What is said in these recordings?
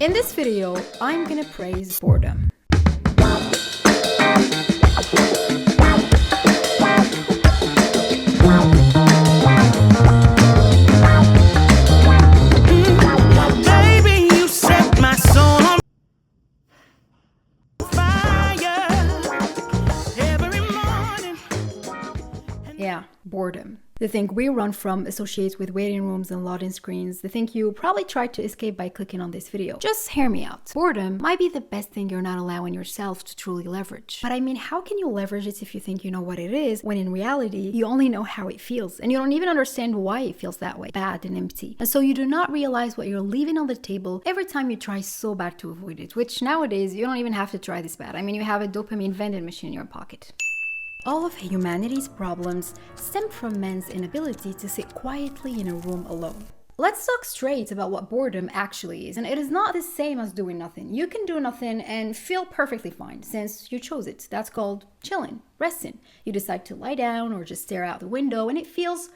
In this video, I'm gonna praise boredom. Baby, you set my soul on fire every morning. Yeah, boredom. The thing we run from, associates with waiting rooms and loading screens, the thing you probably tried to escape by clicking on this video. Just hear me out. Boredom might be the best thing you're not allowing yourself to truly leverage. But I mean, how can you leverage it if you think you know what it is, when in reality, you only know how it feels, and you don't even understand why it feels that way, bad and empty. And so you do not realize what you're leaving on the table every time you try so bad to avoid it, which nowadays, you don't even have to try this bad. I mean, you have a dopamine vending machine in your pocket. All of humanity's problems stem from man's inability to sit quietly in a room alone. Let's talk straight about what boredom actually is, and it is not the same as doing nothing. You can do nothing and feel perfectly fine since you chose it. That's called chilling, resting. You decide to lie down or just stare out the window and it feels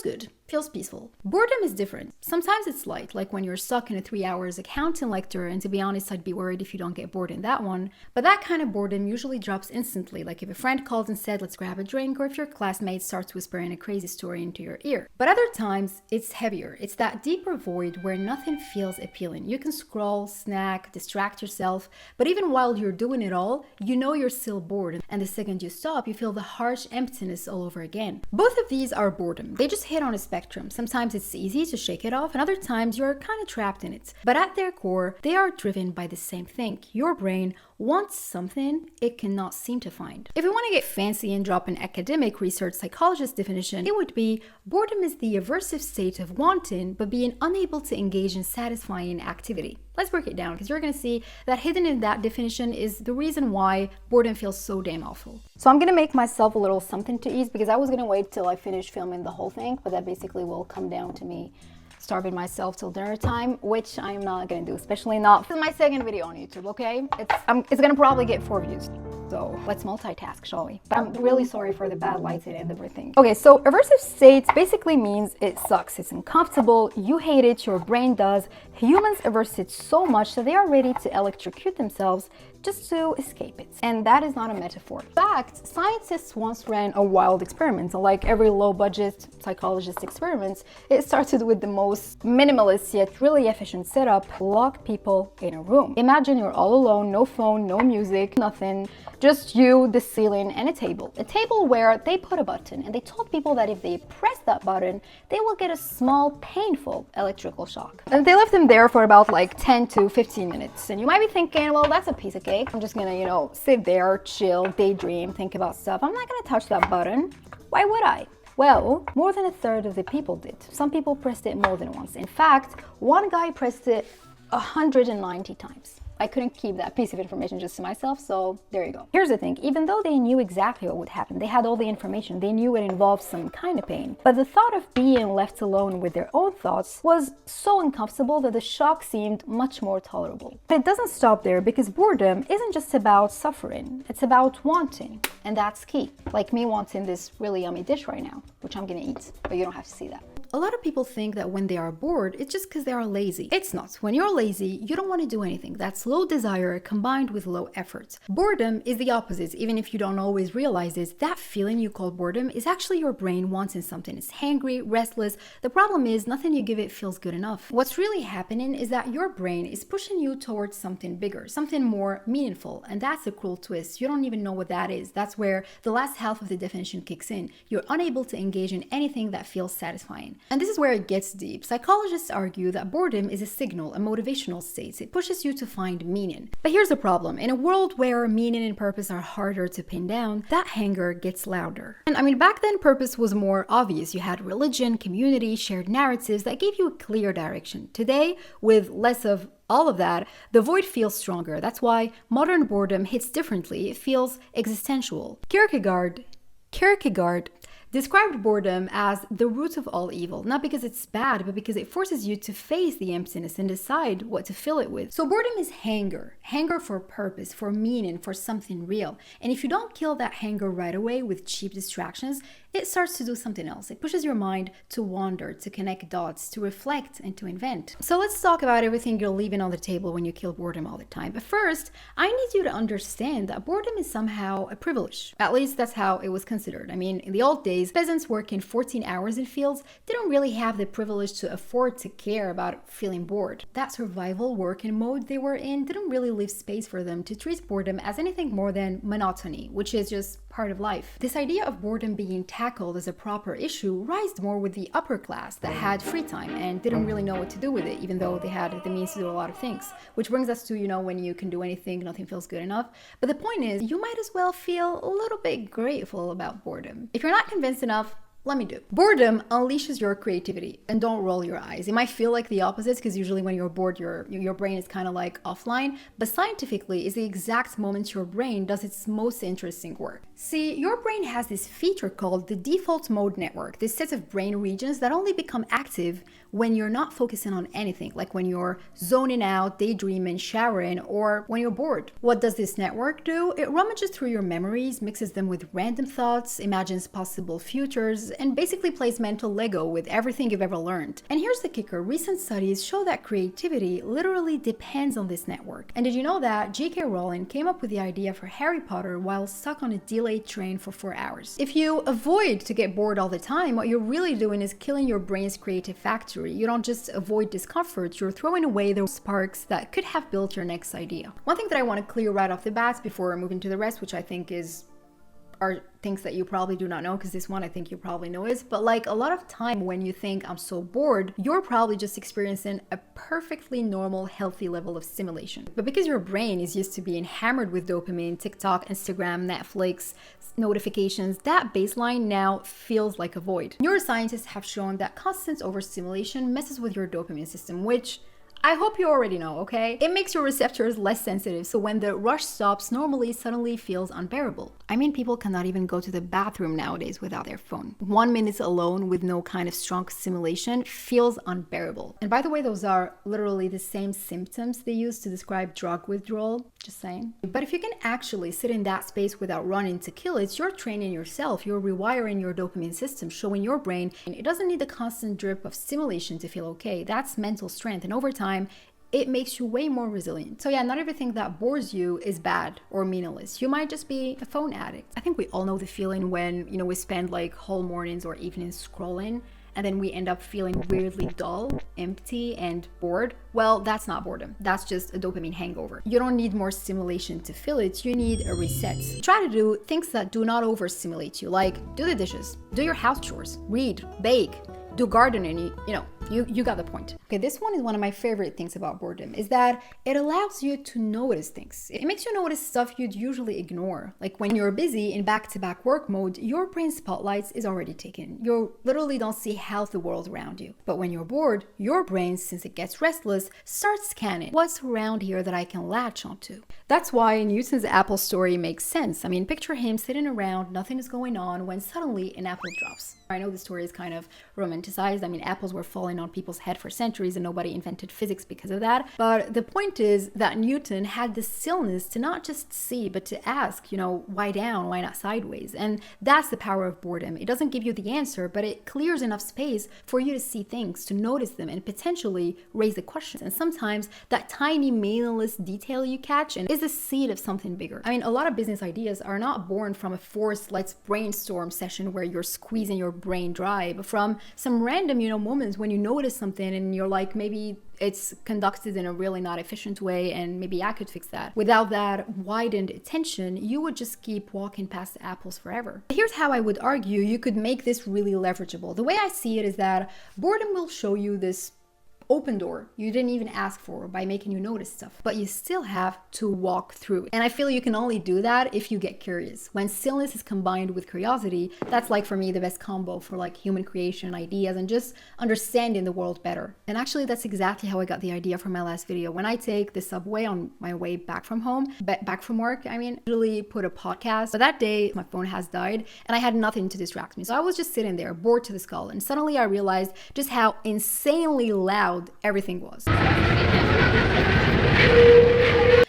good, feels peaceful. Boredom is different. Sometimes it's light, like when you're stuck in a 3 hours accounting lecture, and to be honest, I'd be worried if you don't get bored in that one. But that kind of boredom usually drops instantly, like if a friend calls and said, let's grab a drink, or if your classmate starts whispering a crazy story into your ear. But other times, it's heavier. It's that deeper void where nothing feels appealing. You can scroll, snack, distract yourself, but even while you're doing it all, you know you're still bored, and the second you stop, you feel the harsh emptiness all over again. Both of these are boredom. They just hit on a spectrum. Sometimes it's easy to shake it off, and other times you're kind of trapped in it. But at their core, they are driven by the same thing. Your brain wants something it cannot seem to find. If we want to get fancy and drop an academic research psychologist definition, it would be boredom is the aversive state of wanting but being unable to engage in satisfying activity. Let's break it down, because you're going to see that hidden in that definition is the reason why boredom feels so damn awful. So I'm going to make myself a little something to eat, because I was going to wait till I finish filming the whole thing, but that basically will come down to me starving myself till dinner time, which I'm not going to do, especially not. This is my second video on YouTube, okay? It's going to probably get 4 views. So let's multitask, shall we? But I'm really sorry for the bad lighting and everything. Okay, so aversive state basically means it sucks, it's uncomfortable, you hate it, your brain does. Humans averse it so much that they are ready to electrocute themselves just to escape it. And that is not a metaphor. In fact, scientists once ran a wild experiment. Like every low-budget psychologist experiment, it started with the most minimalist yet really efficient setup: lock people in a room. Imagine you're all alone, no phone, no music, nothing, just you, the ceiling, and a table. A table where they put a button, and they told people that if they press that button, they will get a small, painful electrical shock. And they left them there for about like 10 to 15 minutes. And you might be thinking, well, that's a piece of cake. I'm just gonna, sit there, chill, daydream, think about stuff. I'm not gonna touch that button. Why would I? Well, more than a third of the people did. Some people pressed it more than once. In fact, one guy pressed it 190 times. I couldn't keep that piece of information just to myself, so there you go. Here's the thing, even though they knew exactly what would happen, they had all the information, they knew it involved some kind of pain, but the thought of being left alone with their own thoughts was so uncomfortable that the shock seemed much more tolerable. But it doesn't stop there, because boredom isn't just about suffering, it's about wanting, and that's key. Like me wanting this really yummy dish right now, which I'm gonna eat, but you don't have to see that. A lot of people think that when they are bored, it's just because they are lazy. It's not. When you're lazy, you don't want to do anything. That's low desire combined with low effort. Boredom is the opposite. Even if you don't always realize this, that feeling you call boredom is actually your brain wanting something. It's hangry, restless. The problem is nothing you give it feels good enough. What's really happening is that your brain is pushing you towards something bigger, something more meaningful. And that's a cruel twist. You don't even know what that is. That's where the last half of the definition kicks in. You're unable to engage in anything that feels satisfying. And this is where it gets deep. Psychologists argue that boredom is a signal, a motivational state. It pushes you to find meaning. But here's the problem. In a world where meaning and purpose are harder to pin down, that hunger gets louder. And I mean, back then purpose was more obvious. You had religion, community, shared narratives that gave you a clear direction. Today, with less of all of that, the void feels stronger. That's why modern boredom hits differently. It feels existential. Kierkegaard described boredom as the root of all evil, not because it's bad, but because it forces you to face the emptiness and decide what to fill it with. So boredom is hunger for purpose, for meaning, for something real. And if you don't kill that hunger right away with cheap distractions, it starts to do something else. It pushes your mind to wander, to connect dots, to reflect, and to invent. So let's talk about everything you're leaving on the table when you kill boredom all the time. But first, I need you to understand that boredom is somehow a privilege. At least that's how it was considered. I mean, in the old days, peasants working 14 hours in fields didn't really have the privilege to afford to care about feeling bored. That survival working mode they were in didn't really leave space for them to treat boredom as anything more than monotony, which is just part of life. This idea of boredom being tackled as a proper issue rised more with the upper class that had free time and didn't really know what to do with it, even though they had the means to do a lot of things. Which brings us to, when you can do anything, nothing feels good enough. But the point is, you might as well feel a little bit grateful about boredom. If you're not convinced enough, let me do. Boredom unleashes your creativity, and don't roll your eyes. It might feel like the opposite because usually when you're bored, your brain is kind of like offline, but scientifically it's the exact moment your brain does its most interesting work. See, your brain has this feature called the default mode network, this set of brain regions that only become active when you're not focusing on anything, like when you're zoning out, daydreaming, showering, or when you're bored. What does this network do? It rummages through your memories, mixes them with random thoughts, imagines possible futures, and basically plays mental Lego with everything you've ever learned. And here's the kicker. Recent studies show that creativity literally depends on this network. And did you know that J.K. Rowling came up with the idea for Harry Potter while stuck on a delayed train for 4 hours? If you avoid to get bored all the time, what you're really doing is killing your brain's creative factory. You don't just avoid discomfort, you're throwing away those sparks that could have built your next idea. One thing that I want to clear right off the bat before moving to the rest, which I think are things that you probably do not know, because this one I think you probably know is, but like a lot of time when you think I'm so bored, you're probably just experiencing a perfectly normal, healthy level of stimulation. But because your brain is used to being hammered with dopamine, TikTok, Instagram, Netflix, notifications, that baseline now feels like a void. Neuroscientists have shown that constant overstimulation messes with your dopamine system, which I hope you already know, okay? It makes your receptors less sensitive, so when the rush stops, normally suddenly feels unbearable. I mean, people cannot even go to the bathroom nowadays without their phone. 1 minute alone with no kind of strong stimulation feels unbearable. And by the way, those are literally the same symptoms they use to describe drug withdrawal, just saying. But if you can actually sit in that space without running to kill it, you're training yourself, you're rewiring your dopamine system, showing your brain it doesn't need the constant drip of stimulation to feel okay. That's mental strength, and over time, it makes you way more resilient. So yeah, not everything that bores you is bad or meaningless. You might just be a phone addict. I think we all know the feeling when, we spend like whole mornings or evenings scrolling, and then we end up feeling weirdly dull, empty, and bored. Well, that's not boredom. That's just a dopamine hangover. You don't need more stimulation to fill it. You need a reset. Try to do things that do not overstimulate you, like do the dishes, do your house chores, read, bake, do gardening, you got the point. Okay, this one is one of my favorite things about boredom, is that it allows you to notice things. It makes you notice stuff you'd usually ignore. Like when you're busy in back-to-back work mode, your brain spotlight is already taken. You literally don't see half the world around you. But when you're bored, your brain, since it gets restless, starts scanning what's around here that I can latch onto. That's why Newton's apple story makes sense. I mean, picture him sitting around, nothing is going on, when suddenly an apple drops. I know the story is kind of romanticized. I mean, apples were falling on people's head for centuries and nobody invented physics because of that. But the point is that Newton had the stillness to not just see, but to ask, why down, why not sideways? And that's the power of boredom. It doesn't give you the answer, but it clears enough space for you to see things, to notice them, and potentially raise the questions. And sometimes that tiny meaningless detail you catch is the seed of something bigger. I mean, a lot of business ideas are not born from a forced let's brainstorm session where you're squeezing your brain dry, but from some random, moments when you notice something and you're like, maybe it's conducted in a really not efficient way and maybe I could fix that. Without that widened attention, you would just keep walking past the apples forever. Here's how I would argue you could make this really leverageable. The way I see it is that boredom will show you this open door you didn't even ask for by making you notice stuff, but you still have to walk through it. And I feel you can only do that if you get curious. When stillness is combined with curiosity, that's like for me the best combo for like human creation, ideas, and just understanding the world better. And actually that's exactly how I got the idea for my last video. When I take the subway on my way back from home, back from work, I usually put a podcast, but that day my phone has died and I had nothing to distract me. So I was just sitting there bored to the skull, and suddenly I realized just how insanely loud everything was.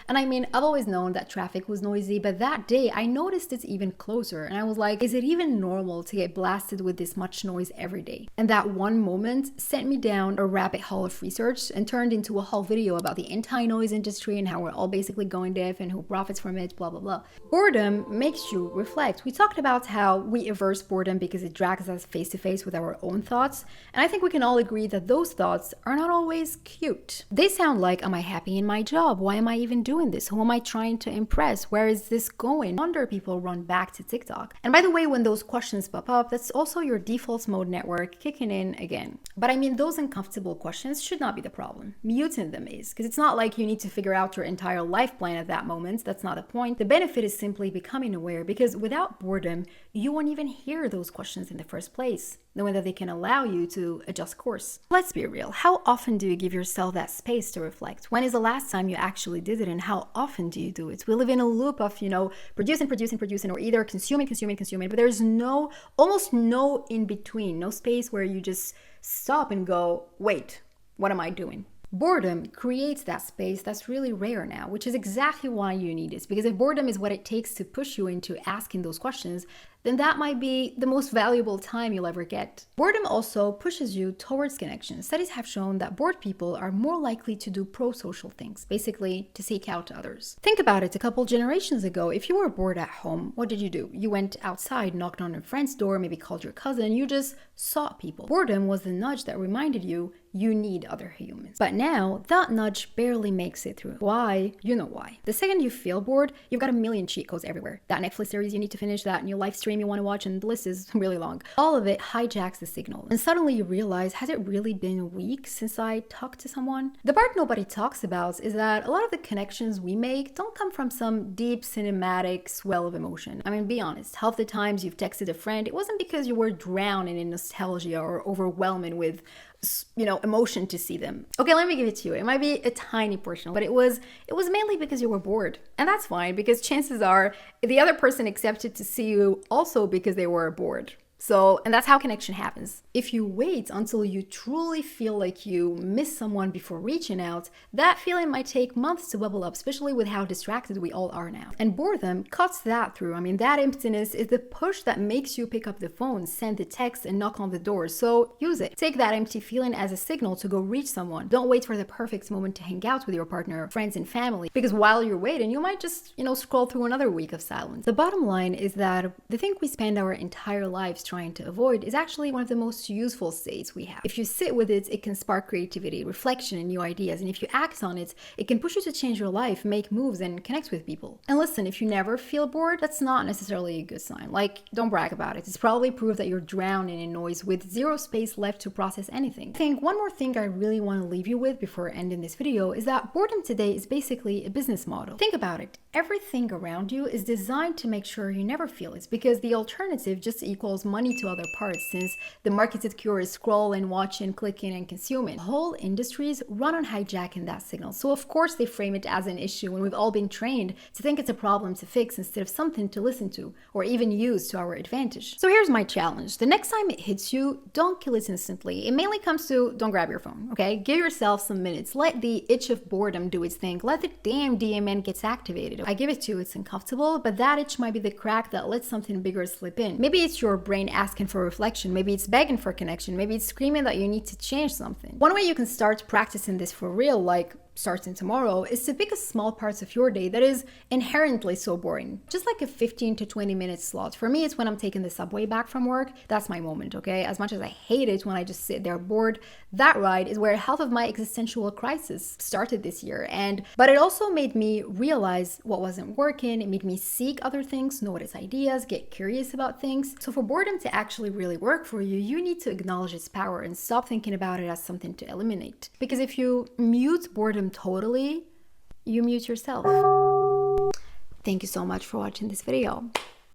And I mean, I've always known that traffic was noisy, but that day I noticed it's even closer. And I was like, is it even normal to get blasted with this much noise every day? And that one moment sent me down a rabbit hole of research and turned into a whole video about the anti-noise industry and how we're all basically going deaf and who profits from it, blah, blah, blah. Boredom makes you reflect. We talked about how we averse boredom because it drags us face to face with our own thoughts. And I think we can all agree that those thoughts are not always cute. They sound like, am I happy in my job? Why am I even doing this? Who am I trying to impress? Where is this going? No wonder people run back to TikTok. And by the way, when those questions pop up, that's also your default mode network kicking in again. But I mean, those uncomfortable questions should not be the problem. Muting them is, because it's not like you need to figure out your entire life plan at that moment. That's not the point. The benefit is simply becoming aware, because without boredom, you won't even hear those questions in the first place, knowing that they can allow you to adjust course. Let's be real. How often do you give yourself that space to reflect? When is the last time you actually did it, and how often do you do it? We live in a loop of, producing, or either consuming, but there's almost no in between, no space where you just stop and go, wait, what am I doing? Boredom creates that space that's really rare now, which is exactly why you need it. Because if boredom is what it takes to push you into asking those questions, then that might be the most valuable time you'll ever get. Boredom also pushes you towards connection. Studies have shown that bored people are more likely to do pro-social things, basically to seek out others. Think about it, a couple generations ago, if you were bored at home, what did you do? You went outside, knocked on a friend's door, maybe called your cousin, you just sought people. Boredom was the nudge that reminded you need other humans. But now, that nudge barely makes it through. Why? You know why. The second you feel bored, you've got a million cheat codes everywhere. That Netflix series you need to finish, that new live stream you want to watch, and the list is really long. All of it hijacks the signal. And suddenly you realize, has it really been a week since I talked to someone? The part nobody talks about is that a lot of the connections we make don't come from some deep cinematic swell of emotion. I mean, be honest, half the times you've texted a friend, it wasn't because you were drowning in nostalgia or overwhelming with emotion to see them. Okay, let me give it to you. It might be a tiny portion, but it was mainly because you were bored. And that's fine, because chances are the other person accepted to see you also because they were bored. And that's how connection happens. If you wait until you truly feel like you miss someone before reaching out, that feeling might take months to bubble up, especially with how distracted we all are now. And boredom cuts that through. I mean, that emptiness is the push that makes you pick up the phone, send the text, and knock on the door. So use it. Take that empty feeling as a signal to go reach someone. Don't wait for the perfect moment to hang out with your partner, friends, and family, because while you're waiting, you might just, scroll through another week of silence. The bottom line is that the thing we spend our entire lives trying to avoid is actually one of the most useful states we have. If you sit with it, it can spark creativity, reflection, and new ideas. And if you act on it, it can push you to change your life, make moves, and connect with people. And listen, if you never feel bored, that's not necessarily a good sign. Don't brag about it. It's probably proof that you're drowning in noise with zero space left to process anything. I think one more thing I really want to leave you with before ending this video is that boredom today is basically a business model. Think about it. Everything around you is designed to make sure you never feel it, because the alternative just equals money to other parts, since the marketed cure is scrolling, watching, clicking, and consuming. Whole industries run on hijacking that signal. So of course they frame it as an issue when we've all been trained to think it's a problem to fix instead of something to listen to or even use to our advantage. So here's my challenge. The next time it hits you, don't kill it instantly. It mainly comes to don't grab your phone, okay? Give yourself some minutes. Let the itch of boredom do its thing. Let the damn DMN gets activated. I give it to you, it's uncomfortable, but that itch might be the crack that lets something bigger slip in. Maybe it's your brain asking for reflection. Maybe it's begging for connection. Maybe it's screaming that you need to change something. One way you can start practicing this for real, starting tomorrow, is to pick a small parts of your day that is inherently so boring. Just like a 15 to 20 minute slot. For me, it's when I'm taking the subway back from work. That's my moment, okay? As much as I hate it when I just sit there bored, that ride is where half of my existential crisis started this year. But it also made me realize what wasn't working. It made me seek other things, notice ideas, get curious about things. So for boredom to actually really work for you, you need to acknowledge its power and stop thinking about it as something to eliminate. Because if you mute boredom totally, you mute yourself. Thank you so much for watching this video.